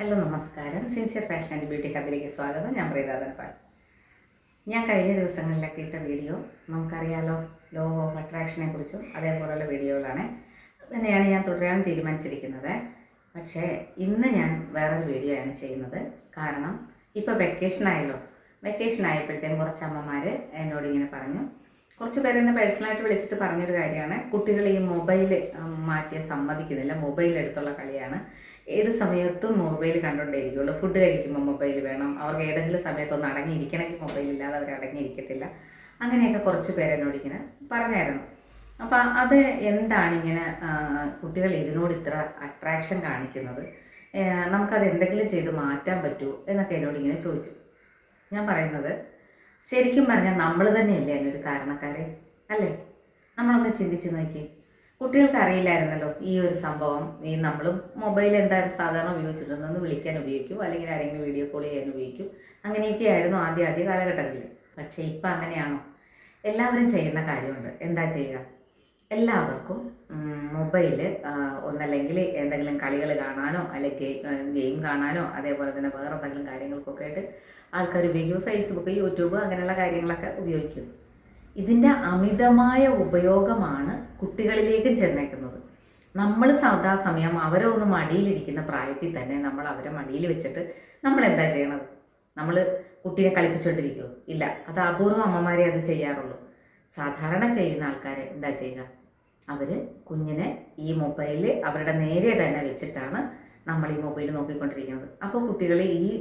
Hello നമസ്കാരം. Sincere fashion and beauty ഹബിലേക്ക് സ്വാഗതം. ഞാൻ പ്രീതാധനപാൽ. ഞാൻ കഴിഞ്ഞ ദിവസങ്ങളിലൊക്കെ ഇട്ട വീഡിയോ നമുക്കറിയാലോ, ലോ ഓഫ് അട്രാക്ഷനെ കുറിച്ചും അതേപോലുള്ള വീഡിയോകളാണ്. തന്നെയാണ് ഞാൻ തുടരാൻ തീരുമാനിച്ചിരിക്കുന്നത്. പക്ഷേ ഇന്ന് ഞാൻ വേറൊരു വീഡിയോ ആണ് ചെയ്യുന്നത്. കാരണം ഇപ്പോൾ വെക്കേഷൻ ആയപ്പോഴത്തേക്കും കുറച്ച് അമ്മമാർ എന്നോട് ഇങ്ങനെ പറഞ്ഞു. കുറച്ച് പേര് എന്നെ പേഴ്സണലായിട്ട് വിളിച്ചിട്ട് പറഞ്ഞൊരു കാര്യമാണ്, കുട്ടികൾ ഈ മൊബൈൽ മാറ്റിയാൽ സമ്മതിക്കുന്നില്ല, മൊബൈൽ എടുത്തുള്ള കളിയാണ്, ഏത് സമയത്തും മൊബൈൽ കണ്ടുകൊണ്ടേയിരിക്കുള്ളൂ, ഫുഡ് കഴിക്കുമ്പോൾ മൊബൈൽ വേണം, അവർക്ക് ഏതെങ്കിലും സമയത്തൊന്ന് അടങ്ങിയിരിക്കണമെങ്കിൽ മൊബൈലില്ലാതെ അവർ അടങ്ങിയിരിക്കത്തില്ല. അങ്ങനെയൊക്കെ കുറച്ച് പേരെന്നോട് ഇങ്ങനെ പറഞ്ഞായിരുന്നു. അപ്പോൾ അത് എന്താണ് ഇങ്ങനെ കുട്ടികൾ ഇതിനോട് ഇത്ര അട്രാക്ഷൻ കാണിക്കുന്നത്, നമുക്കത് എന്തെങ്കിലും ചെയ്ത് മാറ്റാൻ പറ്റുമോ എന്നൊക്കെ എന്നോട് ഇങ്ങനെ ചോദിച്ചു. ഞാൻ പറയുന്നത്, ശരിക്കും പറഞ്ഞാൽ നമ്മൾ തന്നെയല്ലേ അതിനൊരു കാരണക്കാരെ, അല്ലേ? നമ്മളൊന്ന് ചിന്തിച്ച് നോക്കി. കുട്ടികൾക്ക് അറിയില്ലായിരുന്നല്ലോ ഈ ഒരു സംഭവം. ഈ നമ്മളും മൊബൈൽ എന്താ സാധാരണ ഉപയോഗിച്ചിട്ടുണ്ടെന്ന് വിളിക്കാൻ ഉപയോഗിക്കും, അല്ലെങ്കിൽ ആരെങ്കിലും വീഡിയോ കോൾ ചെയ്യാൻ ഉപയോഗിക്കും. അങ്ങനെയൊക്കെ ആയിരുന്നു ആദ്യ കാലഘട്ടങ്ങളിൽ. പക്ഷേ ഇപ്പം അങ്ങനെയാണോ? എല്ലാവരും ചെയ്യുന്ന കാര്യമുണ്ട്. എന്താ ചെയ്യുക? എല്ലാവർക്കും മൊബൈൽ ഒന്നല്ലെങ്കിൽ എന്തെങ്കിലും കളികൾ കാണാനോ, അല്ലെങ്കിൽ ഗെയിം കാണാനോ, അതേപോലെ തന്നെ വേറെ എന്തെങ്കിലും കാര്യങ്ങൾക്കൊക്കെ ആയിട്ട് ആൾക്കാർ ഉപയോഗിക്കും. ഫേസ്ബുക്ക്, യൂട്യൂബ് അങ്ങനെയുള്ള കാര്യങ്ങളൊക്കെ ഉപയോഗിക്കുന്നു. ഇതിൻ്റെ അമിതമായ ഉപയോഗമാണ് കുട്ടികളിലേക്കും ചെന്നേക്കുന്നത്. നമ്മൾ സദാസമയം അവരെ ഒന്ന് മടിയിലിരിക്കുന്ന പ്രായത്തിൽ തന്നെ നമ്മൾ അവരെ മടിയിൽ വെച്ചിട്ട് നമ്മൾ എന്താ ചെയ്യണത്? നമ്മൾ കുട്ടിയെ കളിപ്പിച്ചുകൊണ്ടിരിക്കുമോ? ഇല്ല. അത് അപൂർവം അമ്മമാരെ അത് ചെയ്യാറുള്ളൂ. സാധാരണ ചെയ്യുന്ന ആൾക്കാരെ എന്താ ചെയ്യുക? അവർ കുഞ്ഞിനെ ഈ മൊബൈലിൽ അവരുടെ നേരെ തന്നെ വെച്ചിട്ടാണ് നമ്മൾ ഈ മൊബൈൽ നോക്കിക്കൊണ്ടിരിക്കുന്നത്. അപ്പോൾ കുട്ടികൾ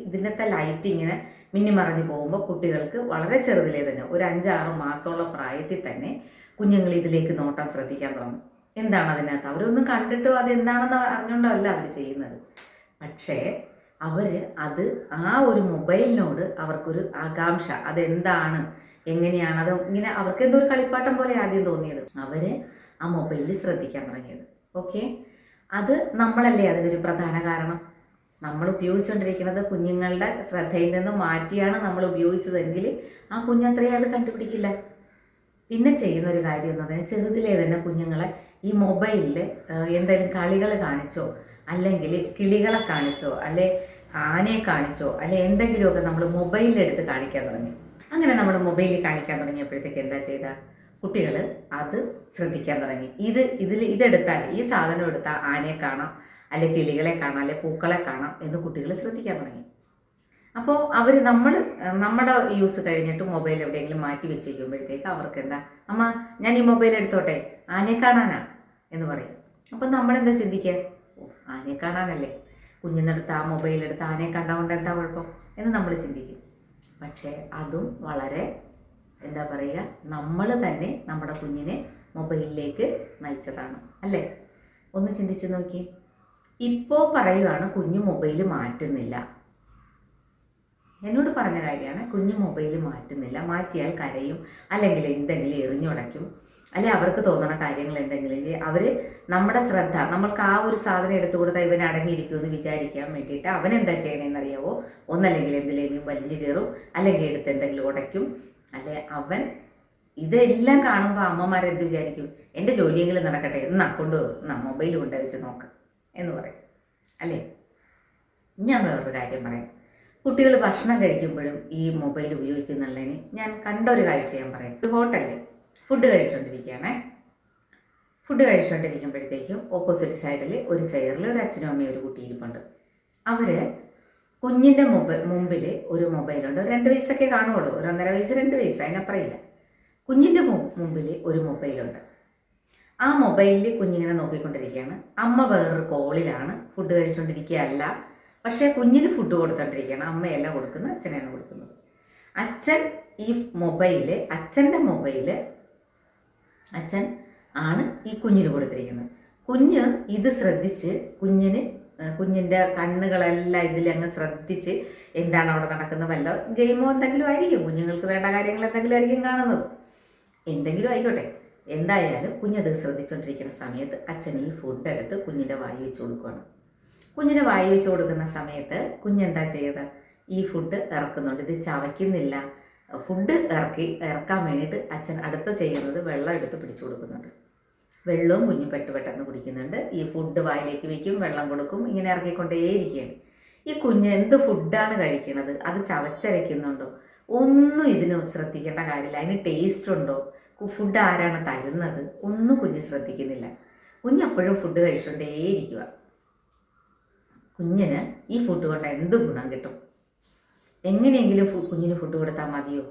ഇതിനത്തെ ലൈറ്റ് ഇങ്ങനെ മിന്നിമറഞ്ഞു പോകുമ്പോൾ കുട്ടികൾക്ക് വളരെ ചെറുതിലേ തന്നെ, ഒരു 5-6 മാസമുള്ള പ്രായത്തിൽ തന്നെ കുഞ്ഞുങ്ങൾ ഇതിലേക്ക് നോട്ടം ശ്രദ്ധിക്കാൻ തുടങ്ങും. എന്താണ് അതിനകത്ത്? അവരൊന്നും കണ്ടിട്ടോ അതെന്താണെന്ന് അറിഞ്ഞുകൊണ്ടോ അല്ല അവർ ചെയ്യുന്നത്. പക്ഷേ അത് ആ ഒരു മൊബൈലിനോട് അവർക്കൊരു ആകാംക്ഷ, അതെന്താണ്, എങ്ങനെയാണ്, അത് ഇങ്ങനെ അവർക്ക് എന്തോ ഒരു കളിപ്പാട്ടം പോലെ ആദ്യം തോന്നിയത്. അവർ ആ മൊബൈലിൽ ശ്രദ്ധിക്കാൻ തുടങ്ങിയത്. ഓക്കെ, അത് നമ്മളല്ലേ അതിനൊരു പ്രധാന കാരണം. നമ്മൾ ഉപയോഗിച്ചുകൊണ്ടിരിക്കുന്നത് കുഞ്ഞുങ്ങളുടെ ശ്രദ്ധയിൽ നിന്ന് മാറ്റിയാണ് നമ്മൾ ഉപയോഗിച്ചതെങ്കിൽ ആ കുഞ്ഞത്രയും അത് കണ്ടുപിടിക്കില്ല. പിന്നെ ചെയ്യുന്ന ഒരു കാര്യം എന്ന് പറഞ്ഞാൽ, ചെറുതിലേ തന്നെ കുഞ്ഞുങ്ങളെ ഈ മൊബൈലിൽ എന്തെങ്കിലും കളികൾ കാണിച്ചോ, അല്ലെങ്കിൽ കിളികളെ കാണിച്ചോ, അല്ലെ ആനയെ കാണിച്ചോ, അല്ലെ എന്തെങ്കിലുമൊക്കെ നമ്മൾ മൊബൈലിലെടുത്ത് കാണിക്കാൻ തുടങ്ങി. അങ്ങനെ നമ്മൾ മൊബൈലിൽ കാണിക്കാൻ തുടങ്ങിയപ്പോഴത്തേക്ക് എന്താ ചെയ്ത കുട്ടികൾ അത് ശ്രദ്ധിക്കാൻ തുടങ്ങി. ഇതെടുത്താൽ, ഈ സാധനം എടുത്താൽ ആനയെ കാണാം, അല്ലെ കിളികളെ കാണാം, അല്ലെ പൂക്കളെ കാണാം എന്ന് കുട്ടികൾ ശ്രദ്ധിക്കാൻ തുടങ്ങി. അപ്പോൾ നമ്മുടെ യൂസ് കഴിഞ്ഞിട്ട് മൊബൈൽ എവിടെയെങ്കിലും മാറ്റി വെച്ചിരിക്കുമ്പോഴത്തേക്ക് അവർക്ക് എന്താ, അമ്മ ഞാൻ ഈ മൊബൈൽ എടുത്തോട്ടെ, ആനയെ കാണാനാ എന്ന് പറയും. അപ്പം നമ്മളെന്താ ചിന്തിക്കുക? ഓ, ആനയെ കാണാനല്ലേ, കുഞ്ഞിനെടുത്ത് ആ മൊബൈലെടുത്ത് ആനയെ കണ്ടുകൊണ്ട് എന്താ കുഴപ്പം എന്ന് നമ്മൾ ചിന്തിക്കും. പക്ഷേ അതും വളരെ എന്താ പറയുക, നമ്മൾ തന്നെ നമ്മുടെ കുഞ്ഞിനെ മൊബൈലിലേക്ക് നയിച്ചതാണ്, അല്ലേ? ഒന്ന് ചിന്തിച്ചു നോക്കി. ഇപ്പോൾ പറയുകയാണ് കുഞ്ഞു മൊബൈൽ മാറ്റുന്നില്ല. എന്നോട് പറഞ്ഞ കാര്യമാണ്, കുഞ്ഞു മൊബൈൽ മാറ്റുന്നില്ല, മാറ്റിയാൽ കരയും, അല്ലെങ്കിൽ എന്തെങ്കിലും എറിഞ്ഞുടയ്ക്കും, അല്ലെ അവർക്ക് തോന്നുന്ന കാര്യങ്ങൾ എന്തെങ്കിലും ചെയ്യും. അവർ നമ്മുടെ ശ്രദ്ധ, നമ്മൾക്ക് ആ ഒരു സാധനം എടുത്തു കൊടുത്താൽ ഇവൻ അടങ്ങിയിരിക്കുമെന്ന് വിചാരിക്കാൻ വേണ്ടിയിട്ട് അവൻ എന്താ ചെയ്യണമെന്നറിയാവോ? ഒന്നല്ലെങ്കിൽ എന്തിലെങ്കിലും വലിഞ്ഞു കയറും, അല്ലെങ്കിൽ എടുത്ത് എന്തെങ്കിലും ഉടയ്ക്കും, അല്ലെ അവൻ ഇതെല്ലാം കാണുമ്പോൾ അമ്മമാരെന്ത് വിചാരിക്കും? എൻ്റെ ജോലിയെങ്കിലും നടക്കട്ടെ, മൊബൈൽ കൊണ്ടു വെച്ച് നോക്ക് എന്ന് പറയും, അല്ലേ? ഞാൻ വേറൊരു കാര്യം പറയാം. കുട്ടികൾ ഭക്ഷണം കഴിക്കുമ്പോഴും ഈ മൊബൈൽ ഉപയോഗിക്കുന്നുള്ളതിന് ഞാൻ കണ്ട ഒരു കാഴ്ച ഞാൻ പറയാം. ഒരു ഹോട്ടലിൽ ഫുഡ് കഴിച്ചുകൊണ്ടിരിക്കുമ്പോഴത്തേക്കും ഓപ്പോസിറ്റ് സൈഡിൽ ഒരു ചെയറിൽ ഒരു അച്ഛനും അമ്മയും ഒരു കുട്ടി ഇരിപ്പുണ്ട്. അവർ കുഞ്ഞിൻ്റെ മുമ്പിൽ ഒരു മൊബൈലുണ്ട്. 2 വയസ്സൊക്കെ കാണുള്ളൂ, 1.5 വയസ്സ് 2 വയസ്സ്, അതിനപ്പുറമില്ല. കുഞ്ഞിൻ്റെ മുമ്പിൽ ഒരു മൊബൈലുണ്ട്. ആ മൊബൈലിൽ കുഞ്ഞിങ്ങനെ നോക്കിക്കൊണ്ടിരിക്കുകയാണ്. അമ്മ വേറൊരു കോളിലാണ്, ഫുഡ് കഴിച്ചുകൊണ്ടിരിക്കുകയല്ല. പക്ഷേ കുഞ്ഞിന് ഫുഡ് കൊടുത്തോണ്ടിരിക്കുകയാണ്. അമ്മയല്ല കൊടുക്കുന്നത്, അച്ഛനാണ് കൊടുക്കുന്നത്. അച്ഛൻ ഈ അച്ഛൻ ആണ് ഈ കുഞ്ഞിന് കൊടുത്തിരിക്കുന്നത്. കുഞ്ഞ് ഇത് ശ്രദ്ധിച്ച് കുഞ്ഞിൻ്റെ കണ്ണുകളെല്ലാം ഇതിലങ്ങ് ശ്രദ്ധിച്ച് എന്താണ് അവിടെ നടക്കുന്നത്, വല്ല ഗെയിമോ എന്തെങ്കിലും ആയിരിക്കും, കുഞ്ഞുങ്ങൾക്ക് വേണ്ട കാര്യങ്ങൾ എന്തെങ്കിലും ആയിരിക്കും കാണുന്നത്, എന്തെങ്കിലും ആയിക്കോട്ടെ. എന്തായാലും കുഞ്ഞത് ശ്രദ്ധിച്ചുകൊണ്ടിരിക്കുന്ന സമയത്ത് അച്ഛൻ ഈ ഫുഡ് എടുത്ത് കുഞ്ഞിൻ്റെ വായി വെച്ച് കൊടുക്കുകയാണ്. കുഞ്ഞിന് വായി വെച്ച് കൊടുക്കുന്ന സമയത്ത് കുഞ്ഞെന്താ ചെയ്തത്? ഈ ഫുഡ് ഇറക്കുന്നുണ്ട്, ഇത് ചവയ്ക്കുന്നില്ല. ഫുഡ് ഇറക്കാൻ വേണ്ടിയിട്ട് അച്ഛൻ അടുത്ത് ചെയ്യുന്നത് വെള്ളം എടുത്ത് പിടിച്ചു കൊടുക്കുന്നുണ്ട്. വെള്ളവും കുഞ്ഞ് പെട്ടെന്ന് കുടിക്കുന്നുണ്ട്. ഈ ഫുഡ് വായിലേക്ക് വയ്ക്കും, വെള്ളം കൊടുക്കും, ഇങ്ങനെ ഇറക്കിക്കൊണ്ടേയിരിക്കുകയാണ്. ഈ കുഞ്ഞ് എന്ത് ഫുഡാണ് കഴിക്കുന്നത്, അത് ചവച്ചരയ്ക്കുന്നുണ്ടോ, ഒന്നും ഇതിന് ശ്രദ്ധിക്കേണ്ട കാര്യമില്ല. അതിന് ടേസ്റ്റ് ഉണ്ടോ, ഫുഡ് ആരാണ് തരുന്നത്, ഒന്നും കുഞ്ഞ് ശ്രദ്ധിക്കുന്നില്ല. കുഞ്ഞപ്പോഴും ഫുഡ് കഴിച്ചുകൊണ്ടേയിരിക്കുക. കുഞ്ഞിന് ഈ ഫുഡ് കൊണ്ട് എന്ത് ഗുണം കിട്ടും? എങ്ങനെയെങ്കിലും കുഞ്ഞിന് ഫുഡ് കൊടുത്താൽ മതിയോ?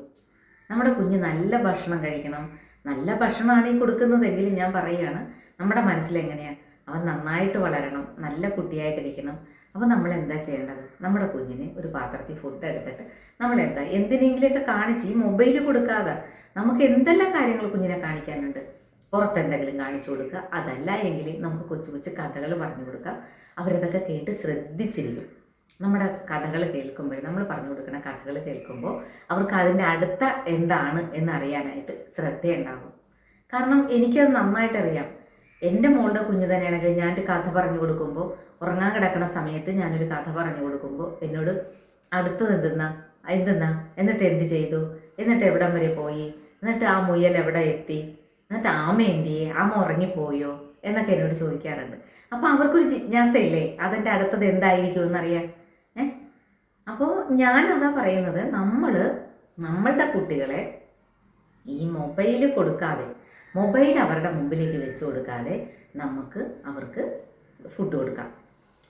നമ്മുടെ കുഞ്ഞ് നല്ല ഭക്ഷണം കഴിക്കണം. നല്ല ഭക്ഷണമാണ് ഈ കൊടുക്കുന്നതെങ്കിലും ഞാൻ പറയുകയാണ്, നമ്മുടെ മനസ്സിലെങ്ങനെയാണ് അവൻ നന്നായിട്ട് വളരണം, നല്ല കുട്ടിയായിട്ടിരിക്കണം. അപ്പോൾ നമ്മൾ എന്താ ചെയ്യേണ്ടത്? നമ്മുടെ കുഞ്ഞിന് ഒരു പാത്രത്തിൽ ഫുഡ് എടുത്തിട്ട് നമ്മൾ എന്തിനെങ്കിലുമൊക്കെ കാണിച്ച്, ഈ മൊബൈൽ കൊടുക്കാതെ നമുക്ക് എന്തെല്ലാം കാര്യങ്ങൾ കുഞ്ഞിനെ കാണിക്കാനുണ്ട്. പുറത്തെന്തെങ്കിലും കാണിച്ചു കൊടുക്കുക. അതല്ല എങ്കിൽ നമുക്ക് കൊച്ചു കൊച്ചു കഥകൾ പറഞ്ഞു കൊടുക്കാം. അവരതൊക്കെ കേട്ട് ശ്രദ്ധിച്ചിരിക്കും. നമ്മുടെ കഥകൾ കേൾക്കുമ്പോൾ, നമ്മൾ പറഞ്ഞു കൊടുക്കുന്ന കഥകൾ കേൾക്കുമ്പോൾ അവർക്ക് അതിൻ്റെ അടുത്ത എന്താണ് എന്നറിയാനായിട്ട് ശ്രദ്ധയുണ്ടാകും. കാരണം എനിക്കത് നന്നായിട്ടറിയാം. എൻ്റെ മോളുടെ കുഞ്ഞ് തന്നെയാണെങ്കിൽ ഞാനൊരു കഥ പറഞ്ഞു കൊടുക്കുമ്പോൾ, ഉറങ്ങാൻ കിടക്കുന്ന സമയത്ത് ഞാനൊരു കഥ പറഞ്ഞു കൊടുക്കുമ്പോൾ എന്നോട് അടുത്തത് എന്തെന്നാ, എന്നിട്ട് എന്ത് ചെയ്തു, എന്നിട്ട് എവിടം വരെ പോയി, എന്നിട്ട് ആ മുയൽ എവിടെ എത്തി, എന്നിട്ട് ആമ എന്തിയെ, ആമ ഉറങ്ങിപ്പോയോ എന്നൊക്കെ എന്നോട് ചോദിക്കാറുണ്ട്. അപ്പോൾ അവർക്കൊരു ജിജ്ഞാസയില്ലേ, അതിൻ്റെ അടുത്തത് എന്തായിരിക്കും എന്നറിയാൻ. അപ്പോൾ ഞാനതാ പറയുന്നത്, നമ്മളുടെ കുട്ടികളെ ഈ മൊബൈൽ കൊടുക്കാതെ, മൊബൈൽ അവരുടെ മുമ്പിലേക്ക് വെച്ച് കൊടുക്കാതെ നമുക്ക് അവർക്ക് ഫുഡ് കൊടുക്കാം,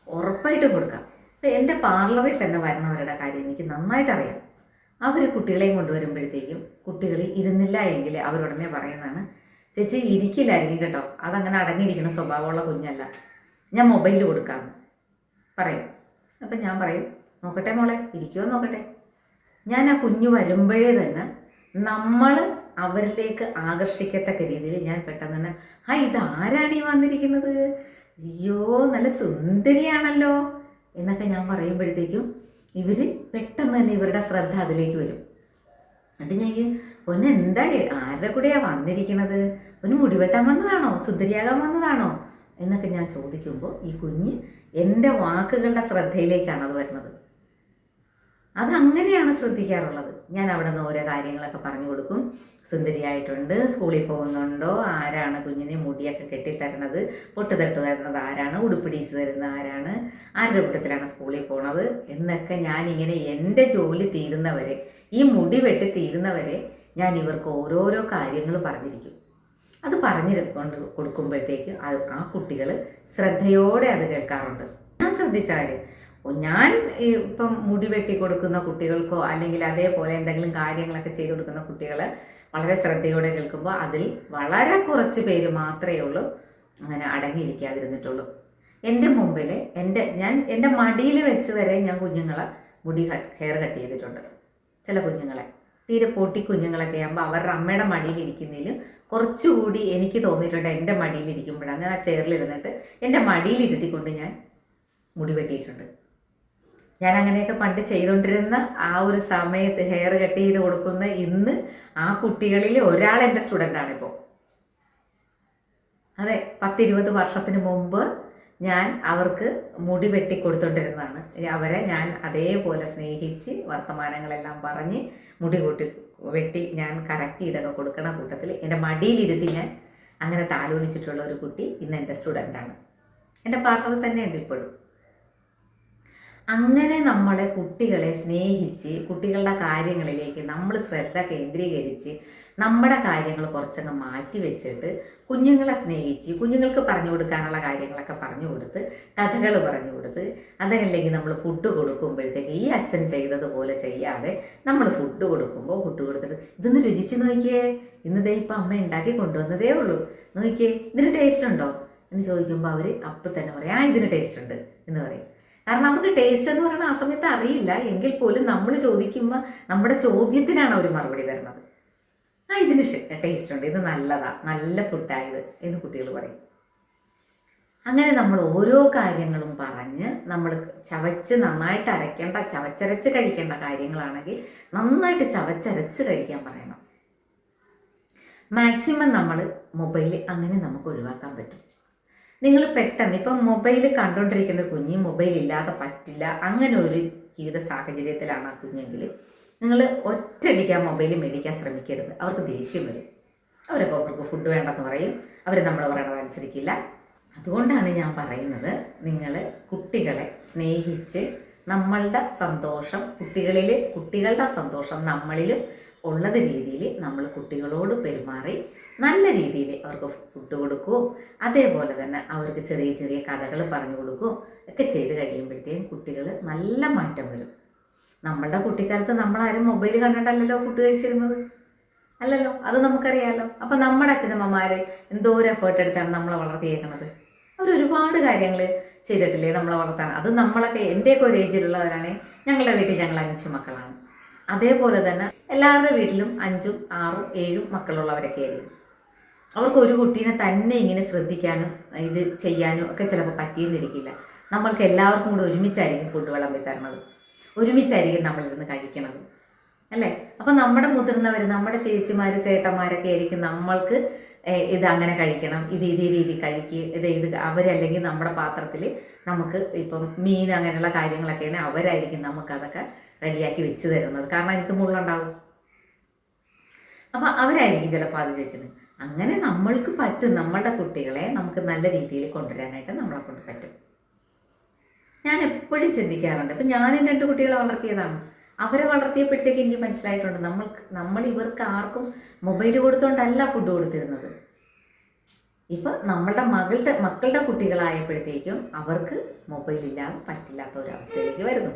ഉറപ്പായിട്ടും കൊടുക്കാം. ഇപ്പം എൻ്റെ പാർലറിൽ തന്നെ വരുന്നവരുടെ കാര്യം എനിക്ക് നന്നായിട്ടറിയാം. അവർ കുട്ടികളെയും കൊണ്ടുവരുമ്പോഴത്തേക്കും കുട്ടികൾ ഇരുന്നില്ല എങ്കിൽ അവരുടനെ പറയുന്നതാണ്, ചേച്ചി ഇരിക്കില്ലായിരിക്കും കേട്ടോ, അതങ്ങനെ അടങ്ങിയിരിക്കുന്ന സ്വഭാവമുള്ള കുഞ്ഞല്ല, ഞാൻ മൊബൈൽ കൊടുക്കാമെന്ന് പറയും. അപ്പം ഞാൻ പറയും, നോക്കട്ടെ മോളെ, ഇരിക്കുമോ നോക്കട്ടെ. ഞാൻ ആ കുഞ്ഞു വരുമ്പോഴേ തന്നെ നമ്മൾ അവരിലേക്ക് ആകർഷിക്കത്തക്ക രീതിയിൽ ഞാൻ പെട്ടെന്ന് തന്നെ, ഇതാരാണ് ഈ വന്നിരിക്കുന്നത്, അയ്യോ നല്ല സുന്ദരിയാണല്ലോ എന്നൊക്കെ ഞാൻ പറയുമ്പോഴത്തേക്കും ഇവർ പെട്ടെന്ന് തന്നെ ഇവരുടെ ശ്രദ്ധ അതിലേക്ക് വരും. എന്നിട്ട് ഞാൻ, ഒന്നെന്താ, ആരുടെ കൂടെയാണ് വന്നിരിക്കുന്നത്, ഒന്ന് മുടിവെട്ടാൻ വന്നതാണോ, സുന്ദരിയാകാൻ വന്നതാണോ എന്നൊക്കെ ഞാൻ ചോദിക്കുമ്പോൾ ഈ കുഞ്ഞ് എൻ്റെ വാക്കുകളുടെ ശ്രദ്ധയിലേക്കാണ് അത് വരുന്നത്. അതങ്ങനെയാണ് ശ്രദ്ധിക്കാറുള്ളത്. ഞാൻ അവിടെ നിന്ന് ഓരോ കാര്യങ്ങളൊക്കെ പറഞ്ഞു കൊടുക്കും. സുന്ദരിയായിട്ടുണ്ട്, സ്കൂളിൽ പോകുന്നുണ്ടോ, ആരാണ് കുഞ്ഞിനെ മുടിയൊക്കെ കെട്ടിത്തരണത്, പൊട്ടുതട്ട് തരുന്നത് ആരാണ്, ഉടുപ്പിടീച്ച് തരുന്നത് ആരാണ്, ആരുടെ കൂട്ടത്തിലാണ് സ്കൂളിൽ പോണത് എന്നൊക്കെ ഞാനിങ്ങനെ എൻ്റെ ജോലി തീരുന്നവരെ, ഈ മുടി വെട്ടി തീരുന്നവരെ ഞാൻ ഇവർക്ക് ഓരോരോ കാര്യങ്ങൾ പറഞ്ഞിരിക്കും. അത് കൊണ്ട് കൊടുക്കുമ്പോഴത്തേക്ക് ആ കുട്ടികൾ ശ്രദ്ധയോടെ അത് കേൾക്കാറുണ്ട്. ഞാൻ ശ്രദ്ധിച്ച കാര്യം, ഞാൻ ഇപ്പം മുടി വെട്ടി കൊടുക്കുന്ന കുട്ടികൾക്കോ അല്ലെങ്കിൽ അതേപോലെ എന്തെങ്കിലും കാര്യങ്ങളൊക്കെ ചെയ്തു കൊടുക്കുന്ന കുട്ടികൾ വളരെ ശ്രദ്ധയോടെ കേൾക്കുമ്പോൾ അതിൽ വളരെ കുറച്ച് പേര് മാത്രമേ ഉള്ളൂ അങ്ങനെ അടങ്ങിയിരിക്കാതിരുന്നിട്ടുള്ളൂ. എൻ്റെ മുമ്പിൽ എൻ്റെ മടിയിൽ വെച്ച് വരെ ഞാൻ കുഞ്ഞുങ്ങളെ ഹെയർ കട്ട് ചെയ്തിട്ടുണ്ട്. ചില കുഞ്ഞുങ്ങളെ തീരെ പൊട്ടി കുഞ്ഞുങ്ങളൊക്കെ ആകുമ്പോൾ അവരുടെ അമ്മയുടെ മടിയിലിരിക്കുന്നതിലും കുറച്ചുകൂടി എനിക്ക് തോന്നിയിട്ടുണ്ട് എൻ്റെ മടിയിലിരിക്കുമ്പോഴാണ്. ഞാൻ ആ ചെയറിലിരുന്നിട്ട് എൻ്റെ മടിയിലിരുത്തിക്കൊണ്ട് ഞാൻ മുടി വെട്ടിയിട്ടുണ്ട്. ഞാൻ അങ്ങനെയൊക്കെ പണ്ട് ചെയ്തുകൊണ്ടിരുന്ന ആ ഒരു സമയത്ത് ഹെയർ കട്ട് ചെയ്ത് കൊടുക്കുന്ന ഇന്ന് ആ കുട്ടികളിൽ ഒരാൾ എൻ്റെ സ്റ്റുഡൻ്റാണിപ്പോൾ. അതെ, 10-20 വർഷത്തിന് മുമ്പ് ഞാൻ അവർക്ക് മുടി വെട്ടി കൊടുത്തോണ്ടിരുന്നതാണ്. അവരെ ഞാൻ അതേപോലെ സ്നേഹിച്ച് വർത്തമാനങ്ങളെല്ലാം പറഞ്ഞ് മുടി വെട്ടി ഞാൻ കറക്റ്റ് ചെയ്തൊക്കെ കൊടുക്കണ കൂട്ടത്തിൽ എൻ്റെ മടിയിലിരുത്തി ഞാൻ അങ്ങനെ താലോലിച്ചിട്ടുള്ള ഒരു കുട്ടി ഇന്ന് എൻ്റെ സ്റ്റുഡൻ്റാണ്. എൻ്റെ പാർട്ണർ തന്നെയുണ്ട് ഇപ്പോഴും. അങ്ങനെ നമ്മളെ കുട്ടികളെ സ്നേഹിച്ച് കുട്ടികളുടെ കാര്യങ്ങളിലേക്ക് നമ്മൾ ശ്രദ്ധ കേന്ദ്രീകരിച്ച് നമ്മുടെ കാര്യങ്ങൾ കുറച്ചങ്ങ് മാറ്റി വെച്ചിട്ട് കുഞ്ഞുങ്ങളെ സ്നേഹിച്ച് കുഞ്ഞുങ്ങൾക്ക് പറഞ്ഞു കൊടുക്കാനുള്ള കാര്യങ്ങളൊക്കെ പറഞ്ഞു കൊടുത്ത് കഥകൾ പറഞ്ഞു കൊടുത്ത് അതല്ലെങ്കിൽ നമ്മൾ ഫുഡ് കൊടുക്കുമ്പോഴത്തേക്ക് ഈ അച്ഛൻ ചെയ്തതുപോലെ ചെയ്യാതെ നമ്മൾ ഫുഡ് കൊടുത്തിട്ട് ഇതൊന്ന് രുചിച്ച് നോക്കിയേ, ഇന്നതേ ഇപ്പം അമ്മ ഉണ്ടാക്കി കൊണ്ടുവന്നതേ ഉള്ളൂ, നോക്കിയേ ഇതിന് ടേസ്റ്റ് ഉണ്ടോ എന്ന് ചോദിക്കുമ്പോൾ അവർ അപ്പം തന്നെ പറയും ഇതിന് ടേസ്റ്റ് ഉണ്ട് എന്ന് പറയും. കാരണം അവർക്ക് ടേസ്റ്റ് എന്ന് പറയുന്ന ആ സമയത്ത് അറിയില്ല, എങ്കിൽ പോലും നമ്മൾ ചോദിക്കുമ്പോൾ നമ്മുടെ ചോദ്യത്തിനാണ് അവർ മറുപടി തരുന്നത്. ഇതിന് ടേസ്റ്റ് ഉണ്ട്, ഇത് നല്ലതാ, നല്ല ഫുഡായത് എന്ന് കുട്ടികൾ പറയും. അങ്ങനെ നമ്മൾ ഓരോ കാര്യങ്ങളും പറഞ്ഞ് നമ്മൾ ചവച്ച് നന്നായിട്ട് അരയ്ക്കേണ്ട, ചവച്ചരച്ച് കഴിക്കേണ്ട കാര്യങ്ങളാണെങ്കിൽ നന്നായിട്ട് ചവച്ചരച്ച് കഴിക്കാൻ പറയണം. മാക്സിമം നമ്മൾ മൊബൈൽ അങ്ങനെ നമുക്ക് ഒഴിവാക്കാൻ പറ്റും. നിങ്ങൾ പെട്ടെന്ന് ഇപ്പം മൊബൈൽ കണ്ടുകൊണ്ടിരിക്കുന്ന കുഞ്ഞ് മൊബൈൽ ഇല്ലാതെ പറ്റില്ല, അങ്ങനെ ഒരു ജീവിത സാഹചര്യത്തിലാണ് ആ കുഞ്ഞെങ്കിൽ നിങ്ങൾ ഒറ്റയടിക്ക് ആ മൊബൈൽ മേടിക്കാൻ ശ്രമിക്കരുത്. അവർക്ക് ദേഷ്യം വരും, അവർക്ക് ഫുഡ് വേണ്ടെന്ന് പറയും, അവർ നമ്മൾ പറയണത് അനുസരിക്കില്ല. അതുകൊണ്ടാണ് ഞാൻ പറയുന്നത്, നിങ്ങൾ കുട്ടികളെ സ്നേഹിച്ച് നമ്മളുടെ സന്തോഷം കുട്ടികളുടെ സന്തോഷം നമ്മളിലും ഉള്ളത് രീതിയിൽ നമ്മൾ കുട്ടികളോട് പെരുമാറി നല്ല രീതിയിൽ അവർക്ക് ഫുഡ് കൊടുക്കുകയോ അതേപോലെ തന്നെ അവർക്ക് ചെറിയ ചെറിയ കഥകൾ പറഞ്ഞു കൊടുക്കുകയോ ഒക്കെ ചെയ്ത് കഴിയുമ്പോഴത്തേക്കും കുട്ടികൾ നല്ല മാറ്റം വരും. നമ്മളുടെ കുട്ടിക്കാലത്ത് നമ്മളാരും മൊബൈൽ കണ്ടിട്ടല്ലല്ലോ ഫുഡ് കഴിച്ചിരുന്നത്, അല്ലല്ലോ, അത് നമുക്കറിയാമല്ലോ. അപ്പം നമ്മുടെ അച്ഛനമ്മമാർ എന്തോരം എഫേർട്ട് എടുത്താണ് നമ്മളെ വളർത്തിയേക്കണത്. അവരൊരുപാട് കാര്യങ്ങൾ ചെയ്തിട്ടില്ലേ നമ്മളെ വളർത്താൻ. അത് നമ്മളൊക്കെ എൻ്റെയൊക്കെ ഒരു ഏജിലുള്ളവരാണ്. ഞങ്ങളുടെ വീട്ടിൽ ഞങ്ങൾ 5 മക്കളാണ്. അതേപോലെ തന്നെ എല്ലാവരുടെ വീട്ടിലും 5ഉം 6ഉം 7ഉം മക്കളുള്ളവരൊക്കെ ആയിരിക്കും. അവർക്ക് ഒരു കുട്ടീനെ തന്നെ ഇങ്ങനെ ശ്രദ്ധിക്കാനും ഇത് ചെയ്യാനും ഒക്കെ ചിലപ്പോൾ പറ്റിയെന്നിരിക്കില്ല. നമ്മൾക്ക് എല്ലാവർക്കും കൂടെ ഒരുമിച്ചായിരിക്കും ഫുഡ് വിളമ്പി തരണത്, ഒരുമിച്ചായിരിക്കും നമ്മളിരുന്ന് കഴിക്കണത്, അല്ലേ? അപ്പം നമ്മുടെ മുതിർന്നവർ, നമ്മുടെ ചേച്ചിമാർ ചേട്ടന്മാരൊക്കെ ആയിരിക്കും നമ്മൾക്ക് ഇത് അങ്ങനെ കഴിക്കണം, ഇതേ രീതി കഴിക്കുക, ഇത് അവരല്ലെങ്കിൽ നമ്മുടെ പാത്രത്തിൽ നമുക്ക് ഇപ്പം മീൻ അങ്ങനെയുള്ള കാര്യങ്ങളൊക്കെയാണ് അവരായിരിക്കും നമുക്കതൊക്കെ റെഡിയാക്കി വെച്ച് തരുന്നത്. കാരണം അതിനകത്ത് മുള്ളുണ്ടാവും. അപ്പം അവരായിരിക്കും ചിലപ്പോൾ അത് ചോദിച്ചത്. അങ്ങനെ നമ്മൾക്ക് പറ്റും, നമ്മളുടെ കുട്ടികളെ നമുക്ക് നല്ല രീതിയിൽ കൊണ്ടുവരാനായിട്ട് നമ്മളെ കൊണ്ട് പറ്റും. ഞാൻ എപ്പോഴും ചിന്തിക്കാറുണ്ട്. ഇപ്പം ഞാനും 2 കുട്ടികളെ വളർത്തിയതാണ്. അവരെ വളർത്തിയപ്പോഴത്തേക്ക് എനിക്ക് മനസ്സിലായിട്ടുണ്ട്, നമ്മൾ ഇവർക്ക് ആർക്കും മൊബൈൽ കൊടുത്തുകൊണ്ടല്ല ഫുഡ് കൊടുത്തിരുന്നത്. ഇപ്പം നമ്മളുടെ മക്കളുടെ കുട്ടികളായപ്പോഴത്തേക്കും അവർക്ക് മൊബൈലില്ലാതെ പറ്റില്ലാത്ത ഒരവസ്ഥയിലേക്ക് വരുന്നു.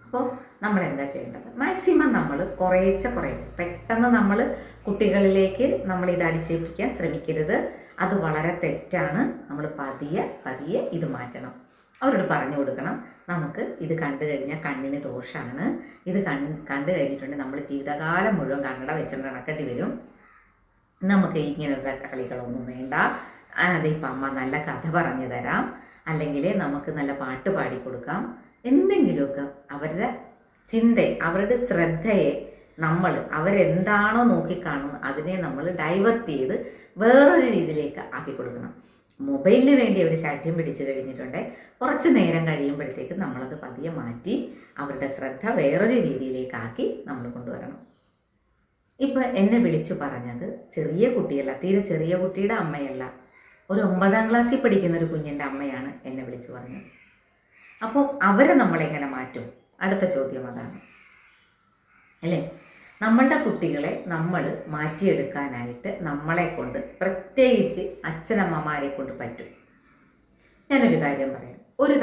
അപ്പോൾ നമ്മൾ എന്താ ചെയ്യേണ്ടത്? മാക്സിമം നമ്മൾ കുറേശ്ശെ പെട്ടെന്ന് നമ്മൾ കുട്ടികളിലേക്ക് നമ്മൾ ഇത് അടിച്ചേൽപ്പിക്കാൻ ശ്രമിക്കരുത്. അത് വളരെ തെറ്റാണ്. നമ്മൾ പതിയെ ഇത് മാറ്റണം. അവരോട് പറഞ്ഞു കൊടുക്കണം, നമുക്ക് ഇത് കണ്ടു കഴിഞ്ഞാൽ കണ്ണിന് ദോഷമാണ്, ഇത് കണ്ടു കഴിഞ്ഞിട്ടുണ്ടെങ്കിൽ നമ്മൾ ജീവിതകാലം മുഴുവൻ കണ്ണട വെച്ചുകൊണ്ട് നടക്കേണ്ടി വരും, നമുക്ക് ഇങ്ങനത്തെ കളികളൊന്നും വേണ്ട, അതിപ്പോൾ അമ്മ നല്ല കഥ പറഞ്ഞു തരാം, അല്ലെങ്കിൽ നമുക്ക് നല്ല പാട്ട് പാടിക്കൊടുക്കാം, എന്തെങ്കിലുമൊക്കെ അവരുടെ അവരുടെ ശ്രദ്ധയെ അവരെന്താണോ നോക്കിക്കാണുന്നത് അതിനെ നമ്മൾ ഡൈവേർട്ട് ചെയ്ത് വേറൊരു രീതിയിലേക്ക് ആക്കി കൊടുക്കണം. മൊബൈലിന് വേണ്ടി അവർ ശാഠ്യം പിടിച്ചു കഴിഞ്ഞിട്ടുണ്ട്. കുറച്ച് നേരം കഴിയുമ്പോഴത്തേക്ക് നമ്മളത് പതിയെ മാറ്റി അവരുടെ ശ്രദ്ധ വേറൊരു രീതിയിലേക്കാക്കി നമ്മൾ കൊണ്ടുവരണം. ഇപ്പം എന്നെ വിളിച്ചു പറഞ്ഞത് ചെറിയ കുട്ടിയല്ല, തീരെ ചെറിയ കുട്ടിയുടെ അമ്മയല്ല, ഒരു 9ാം ക്ലാസ്സിൽ പഠിക്കുന്ന ഒരു കുഞ്ഞിൻ്റെ അമ്മയാണ് എന്നെ വിളിച്ചു പറഞ്ഞത്. അപ്പോൾ അവരെ നമ്മളെങ്ങനെ മാറ്റും? അടുത്ത ചോദ്യം അതാണ്, അല്ലേ? നമ്മളുടെ കുട്ടികളെ നമ്മൾ മാറ്റിയെടുക്കാനായിട്ട് നമ്മളെ കൊണ്ട്, പ്രത്യേകിച്ച് അച്ഛനമ്മമാരെ കൊണ്ട് പറ്റും. ഞാനൊരു കാര്യം പറയാം. ഒരു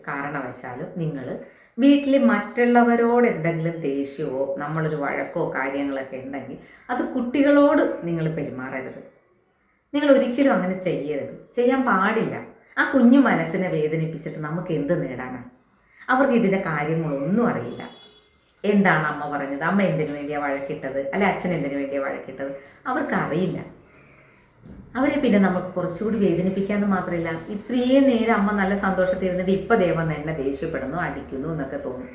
കാരണവശാലും നിങ്ങൾ വീട്ടിൽ മറ്റുള്ളവരോട് എന്തെങ്കിലും ദേഷ്യമോ നമ്മളൊരു വഴക്കോ കാര്യങ്ങളൊക്കെ ഉണ്ടെങ്കിൽ അത് കുട്ടികളോട് നിങ്ങൾ പെരുമാറരുത്. നിങ്ങൾ ഒരിക്കലും അങ്ങനെ ചെയ്യരുത്, ചെയ്യാൻ പാടില്ല. ആ കുഞ്ഞു മനസ്സിനെ വേദനിപ്പിച്ചിട്ട് നമുക്ക് എന്ത് നേടാനാണ്? അവർക്ക് ഇതിൻ്റെ കാര്യങ്ങളൊന്നും അറിയില്ല. എന്താണ് അമ്മ പറഞ്ഞത്, അമ്മ എന്തിനു വേണ്ടിയാണ് വഴക്കിട്ടത്, അല്ലെ അച്ഛൻ എന്തിനു വേണ്ടിയാണ് വഴക്കിട്ടത്, അവർക്കറിയില്ല. അവരെ പിന്നെ നമുക്ക് കുറച്ചുകൂടി വേദനിപ്പിക്കാമെന്ന് മാത്രമല്ല, ഇത്രയും നേരം അമ്മ നല്ല സന്തോഷത്തിരുന്നിട്ട് ഇപ്പം ദേവൻ എന്നെ ദേഷ്യപ്പെടുന്നു, അടിക്കുന്നു എന്നൊക്കെ തോന്നും.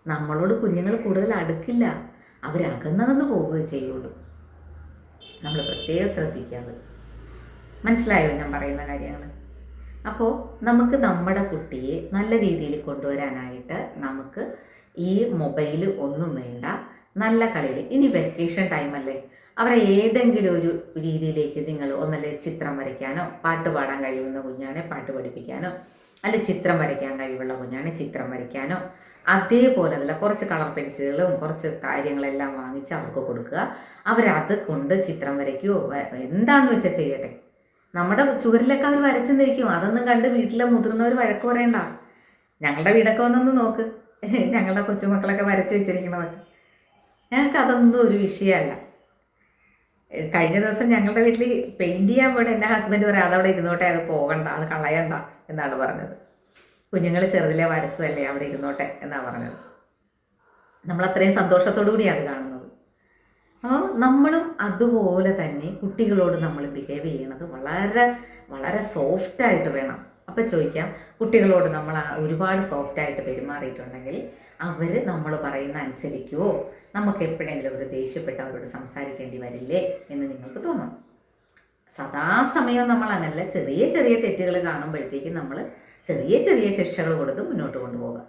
നമ്മളോട് കുഞ്ഞുങ്ങൾ കൂടുതൽ അടുക്കില്ല, അവരകന്നകന്ന് പോവുകയേ ചെയ്യുള്ളൂ. നമ്മൾ പ്രത്യേകം ശ്രദ്ധിക്കാതെ. മനസ്സിലായോ ഞാൻ പറയുന്ന കാര്യങ്ങൾ? അപ്പോൾ നമുക്ക് നമ്മുടെ കുട്ടിയെ നല്ല രീതിയിൽ കൊണ്ടുവരാനായിട്ട് നമുക്ക് ഈ മൊബൈൽ ഒന്നും വേണ്ട, നല്ല കളിയിൽ. ഇനി വെക്കേഷൻ ടൈമല്ലേ, അവരെ ഏതെങ്കിലും ഒരു രീതിയിലേക്ക് നിങ്ങൾ ഒന്നല്ലേ ചിത്രം വരയ്ക്കാനോ, പാട്ട് പാടാൻ കഴിയുന്ന കുഞ്ഞാണെ പാട്ട് പഠിപ്പിക്കാനോ, അല്ലെ ചിത്രം വരയ്ക്കാൻ കഴിവുള്ള കുഞ്ഞാണെ ചിത്രം വരയ്ക്കാനോ, അതേപോലെ അല്ല കുറച്ച് കളർ പെൻസിലുകളും കുറച്ച് കാര്യങ്ങളെല്ലാം വാങ്ങിച്ച് അവർക്ക് കൊടുക്കുക. അവരത് കൊണ്ട് ചിത്രം വരയ്ക്കുകയോ എന്താന്ന് വെച്ചാൽ ചെയ്യട്ടെ. നമ്മുടെ ചുവരിലൊക്കെ അവർ വരച്ചെന്നിരിക്കും, അതൊന്നും കണ്ട് വീട്ടിലെ മുതിർന്നവർ വഴക്ക് പറയണ്ട. ഞങ്ങളുടെ വീടൊക്കെ വന്നൊന്ന് നോക്ക്, ഞങ്ങളുടെ കൊച്ചുമക്കളൊക്കെ വരച്ച് വെച്ചിരിക്കണതൊക്കെ. ഞങ്ങൾക്ക് അതൊന്നും ഒരു വിഷയമല്ല. കഴിഞ്ഞ ദിവസം ഞങ്ങളുടെ വീട്ടിൽ പെയിൻറ് ചെയ്യാൻ പോയിട്ട് എൻ്റെ ഹസ്ബൻഡ് പറയാം, അതവിടെ ഇരുന്നോട്ടെ, അത് പോകണ്ട, അത് കളയണ്ട എന്നാണ് പറഞ്ഞത്. കുഞ്ഞുങ്ങൾ ചെറുതിലെ വരച്ചതല്ലേ, അവിടെ ഇരുന്നോട്ടെ എന്നാണ് പറഞ്ഞത്. നമ്മളത്രയും സന്തോഷത്തോടു കൂടിയാണ് അത് കാണുന്നത്. അപ്പോൾ നമ്മളും അതുപോലെ തന്നെ കുട്ടികളോട് നമ്മൾ ബിഹേവ് ചെയ്യണത് വളരെ വളരെ സോഫ്റ്റായിട്ട് വേണം. അപ്പോൾ ചോദിക്കാം, കുട്ടികളോട് നമ്മൾ ഒരുപാട് സോഫ്റ്റായിട്ട് പെരുമാറിയിട്ടുണ്ടെങ്കിൽ അവർ നമ്മൾ പറയുന്ന അനുസരിക്കുമോ? നമുക്ക് എപ്പോഴെങ്കിലും ഒരു ദേഷ്യപ്പെട്ട് അവരോട് സംസാരിക്കേണ്ടി വരില്ലേ എന്ന് നിങ്ങൾക്ക് തോന്നും. സദാസമയം നമ്മൾ അങ്ങനല്ല, ചെറിയ ചെറിയ തെറ്റുകൾ കാണുമ്പോഴത്തേക്കും നമ്മൾ ചെറിയ ചെറിയ ശിക്ഷകൾ കൊടുത്ത് മുന്നോട്ട് കൊണ്ടുപോകുക.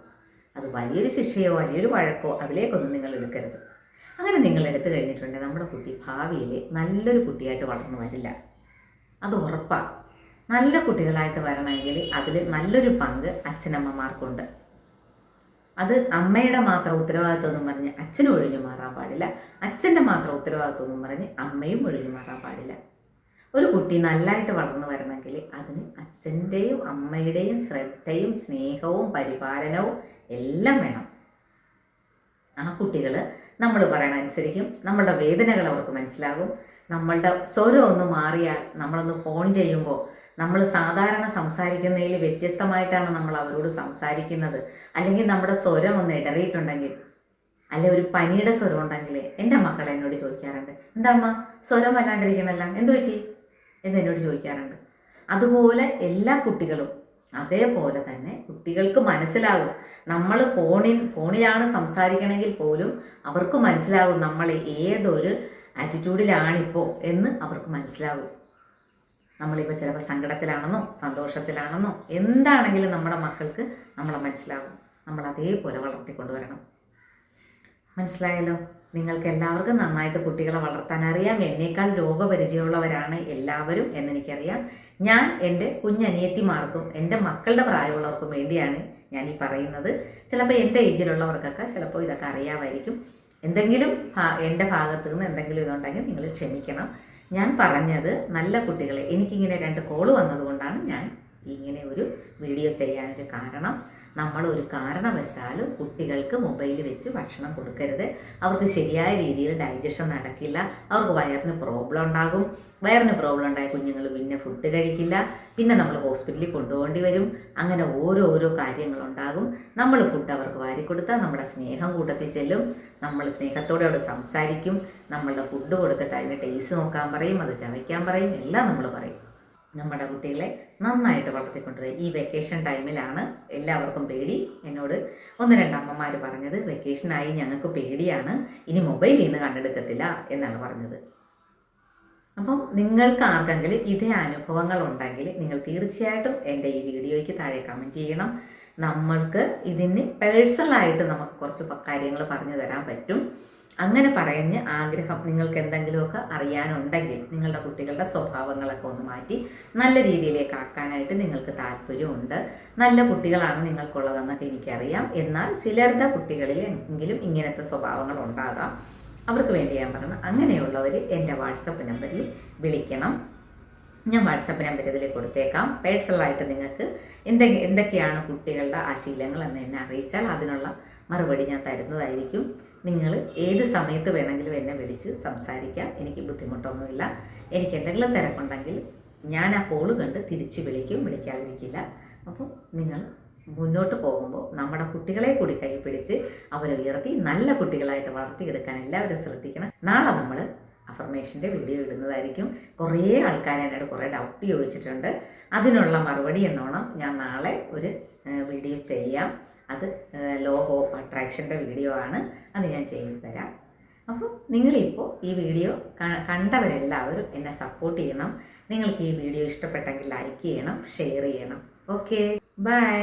അത് വലിയൊരു ശിക്ഷയോ വലിയൊരു വഴക്കോ അതിലേക്കൊന്നും നിങ്ങൾ എടുക്കരുത്. അങ്ങനെ നിങ്ങൾ എടുത്തു കഴിഞ്ഞിട്ടുണ്ടെങ്കിൽ നമ്മുടെ കുട്ടി ഭാവിയിൽ നല്ലൊരു കുട്ടിയായിട്ട് വളർന്നു വരില്ല, അത് ഉറപ്പാണ്. നല്ല കുട്ടികളായിട്ട് വരണമെങ്കിൽ അതിൽ നല്ലൊരു പങ്ക് അച്ഛനമ്മമാർക്കുണ്ട്. അത് അമ്മയുടെ മാത്രം ഉത്തരവാദിത്വം എന്നും പറഞ്ഞ് അച്ഛനും ഒഴിഞ്ഞു മാറാൻ പാടില്ല, അച്ഛൻ്റെ മാത്രം ഉത്തരവാദിത്വം എന്നും പറഞ്ഞ് അമ്മയും ഒഴിഞ്ഞു മാറാൻ പാടില്ല. ഒരു കുട്ടി നല്ലതായിട്ട് വളർന്നു വരണമെങ്കിൽ അതിന് അച്ഛൻ്റെയും അമ്മയുടെയും ശ്രദ്ധയും സ്നേഹവും പരിപാലനവും എല്ലാം വേണം. ആ കുട്ടികൾ നമ്മൾ പറയണ അനുസരിക്കും, നമ്മളുടെ വേദനകൾ അവർക്ക് മനസ്സിലാകും. നമ്മളുടെ സ്വരം ഒന്ന് മാറിയാൽ, നമ്മളൊന്ന് ഫോൺ ചെയ്യുമ്പോൾ നമ്മൾ സാധാരണ സംസാരിക്കുന്നതിൽ വ്യത്യസ്തമായിട്ടാണ് നമ്മൾ അവരോട് സംസാരിക്കുന്നത്, അല്ലെങ്കിൽ നമ്മുടെ സ്വരം ഒന്ന് ഇടറിയിട്ടുണ്ടെങ്കിൽ, അല്ലെ ഒരു പനിയുടെ സ്വരം ഉണ്ടെങ്കിൽ എൻ്റെ മക്കൾ എന്നോട് ചോദിക്കാറുണ്ട്, എന്താ അമ്മ സ്വരം വല്ലാണ്ടിരിക്കണല്ല, എന്തു പറ്റി എന്നോട് ചോദിക്കാറുണ്ട്. അതുപോലെ എല്ലാ കുട്ടികളും അതേപോലെ തന്നെ കുട്ടികൾക്ക് മനസ്സിലാകും. നമ്മൾ ഫോണിലാണ് സംസാരിക്കണമെങ്കിൽ പോലും അവർക്ക് മനസ്സിലാകും നമ്മൾ ഏതൊരു ആറ്റിറ്റ്യൂഡിലാണിപ്പോൾ എന്ന് അവർക്ക് മനസ്സിലാകും. നമ്മളിപ്പോൾ ചിലപ്പോൾ സങ്കടത്തിലാണെന്നോ സന്തോഷത്തിലാണെന്നോ എന്താണെങ്കിലും നമ്മുടെ മക്കൾക്ക് നമ്മളെ മനസ്സിലാകും. നമ്മൾ അതേപോലെ വളർത്തിക്കൊണ്ടുവരണം. മനസ്സിലായല്ലോ? നിങ്ങൾക്ക് എല്ലാവർക്കും നന്നായിട്ട് കുട്ടികളെ വളർത്താൻ അറിയാം. എന്നേക്കാൾ രോഗപരിചയമുള്ളവരാണ് എല്ലാവരും എന്നെനിക്കറിയാം. ഞാൻ എൻ്റെ കുഞ്ഞനിയത്തിമാർക്കും എൻ്റെ മക്കളുടെ പ്രായമുള്ളവർക്കും വേണ്ടിയാണ് ഞാൻ ഈ പറയുന്നത്. ചിലപ്പോൾ എൻ്റെ ഏജിലുള്ളവർക്കൊക്കെ ചിലപ്പോൾ ഇതൊക്കെ അറിയാമായിരിക്കും. എന്തെങ്കിലും എൻ്റെ ഭാഗത്തു നിന്ന് എന്തെങ്കിലും ഇതുണ്ടെങ്കിൽ നിങ്ങൾ ക്ഷമിക്കണം. ഞാൻ പറഞ്ഞത് നല്ല കുട്ടികളെ, എനിക്കിങ്ങനെ 2 കോള് വന്നതുകൊണ്ടാണ് ഞാൻ ഇങ്ങനെ ഒരു വീഡിയോ ചെയ്യാനൊരു കാരണം. നമ്മൾ ഒരു കാരണവശാലും കുട്ടികൾക്ക് മൊബൈൽ വെച്ച് ഭക്ഷണം കൊടുക്കരുത്. അവർക്ക് ശരിയായ രീതിയിൽ ഡൈജഷൻ നടക്കില്ല, അവർക്ക് വയറിന് പ്രോബ്ലം ഉണ്ടാകും. വയറിന് പ്രോബ്ലം ഉണ്ടായ കുഞ്ഞുങ്ങൾ പിന്നെ ഫുഡ് കഴിക്കില്ല, പിന്നെ നമ്മൾ ഹോസ്പിറ്റലിൽ കൊണ്ടുപോകേണ്ടി വരും. അങ്ങനെ ഓരോ കാര്യങ്ങളുണ്ടാകും. നമ്മൾ ഫുഡ് അവർക്ക് വാരിക്കൊടുത്താൽ നമ്മുടെ സ്നേഹം കൂട്ടത്തിൽ ചെല്ലും. നമ്മൾ സ്നേഹത്തോടെ അവിടെ സംസാരിക്കും. നമ്മളുടെ ഫുഡ് കൊടുത്തിട്ട് അതിൻ്റെ ടേസ്റ്റ് നോക്കാൻ പറയും, അത് ചവയ്ക്കാൻ പറയും, എല്ലാം നമ്മൾ പറയും. നമ്മുടെ കുട്ടികളെ നന്നായിട്ട് വളർത്തിക്കൊണ്ടുവരിക. ഈ വെക്കേഷൻ ടൈമിലാണ് എല്ലാവർക്കും പേടി. എന്നോട് 1-2 അമ്മമാർ പറഞ്ഞത്, വെക്കേഷനായി ഞങ്ങൾക്ക് പേടിയാണ്, ഇനി മൊബൈലിൽ നിന്ന് കണ്ടെടുക്കത്തില്ല എന്നാണ് പറഞ്ഞത്. അപ്പം നിങ്ങൾക്ക് ആർക്കെങ്കിലും ഇതേ അനുഭവങ്ങൾ ഉണ്ടെങ്കിൽ നിങ്ങൾ തീർച്ചയായിട്ടും എൻ്റെ ഈ വീഡിയോയ്ക്ക് താഴെ കമൻറ്റ് ചെയ്യണം. നമ്മൾക്ക് ഇതിന് പേഴ്സണലായിട്ട് നമുക്ക് കുറച്ച് കാര്യങ്ങൾ പറഞ്ഞു തരാൻ പറ്റും. അങ്ങനെ പറഞ്ഞ് ആഗ്രഹം നിങ്ങൾക്ക് എന്തെങ്കിലുമൊക്കെ അറിയാനുണ്ടെങ്കിൽ, നിങ്ങളുടെ കുട്ടികളുടെ സ്വഭാവങ്ങളൊക്കെ ഒന്ന് മാറ്റി നല്ല രീതിയിലേക്ക് ആക്കാനായിട്ട് നിങ്ങൾക്ക് താല്പര്യമുണ്ട്. നല്ല കുട്ടികളാണ് നിങ്ങൾക്കുള്ളതെന്നൊക്കെ എനിക്കറിയാം. എന്നാൽ ചിലരുടെ കുട്ടികളിൽ എങ്കിലും ഇങ്ങനത്തെ സ്വഭാവങ്ങൾ ഉണ്ടാകാം. അവർക്ക് വേണ്ടി ഞാൻ പറഞ്ഞു, അങ്ങനെയുള്ളവർ എൻ്റെ വാട്സപ്പ് നമ്പറിൽ വിളിക്കണം. ഞാൻ വാട്സപ്പ് നമ്പർ ഇതിൽ കൊടുത്തേക്കാം. പേഴ്സണലായിട്ട് നിങ്ങൾക്ക് എന്തൊക്കെയാണ് കുട്ടികളുടെ ആ ശീലങ്ങൾ എന്ന് എന്നെ അറിയിച്ചാൽ അതിനുള്ള മറുപടി ഞാൻ തരുന്നതായിരിക്കും. നിങ്ങൾ ഏത് സമയത്ത് വേണമെങ്കിലും എന്നെ വിളിച്ച് സംസാരിക്കാം, എനിക്ക് ബുദ്ധിമുട്ടൊന്നുമില്ല. എനിക്ക് എന്തെങ്കിലും തിരക്കുണ്ടെങ്കിൽ ഞാൻ ആ കോള് കണ്ട് തിരിച്ച് വിളിക്കാതിരിക്കില്ല. അപ്പോൾ നിങ്ങൾ മുന്നോട്ട് പോകുമ്പോൾ നമ്മുടെ കുട്ടികളെ കൂടി കൈപിടിച്ച് അവരെ ഉയർത്തി നല്ല കുട്ടികളായിട്ട് വളർത്തിയെടുക്കാൻ എല്ലാവരും ശ്രദ്ധിക്കണം. നാളെ നമ്മൾ അഫർമേഷൻ്റെ വീഡിയോ ഇടുന്നതായിരിക്കും. കുറേ ആൾക്കാർ എന്നോട് കുറേ ഡൗട്ട് ചോദിച്ചിട്ടുണ്ട്. അതിനുള്ള മറുപടി എന്നോണം ഞാൻ നാളെ ഒരു വീഡിയോ ചെയ്യാം. അത് ലോ ഓഫ് അട്രാക്ഷൻ്റെ വീഡിയോ ആണ്, അത് ഞാൻ ചെയ്തു തരാം. അപ്പോൾ നിങ്ങളിപ്പോൾ ഈ വീഡിയോ കണ്ടവരെല്ലാവരും എന്നെ സപ്പോർട്ട് ചെയ്യണം. നിങ്ങൾക്ക് ഈ വീഡിയോ ഇഷ്ടപ്പെട്ടെങ്കിൽ ലൈക്ക് ചെയ്യണം, ഷെയർ ചെയ്യണം. Okay, by.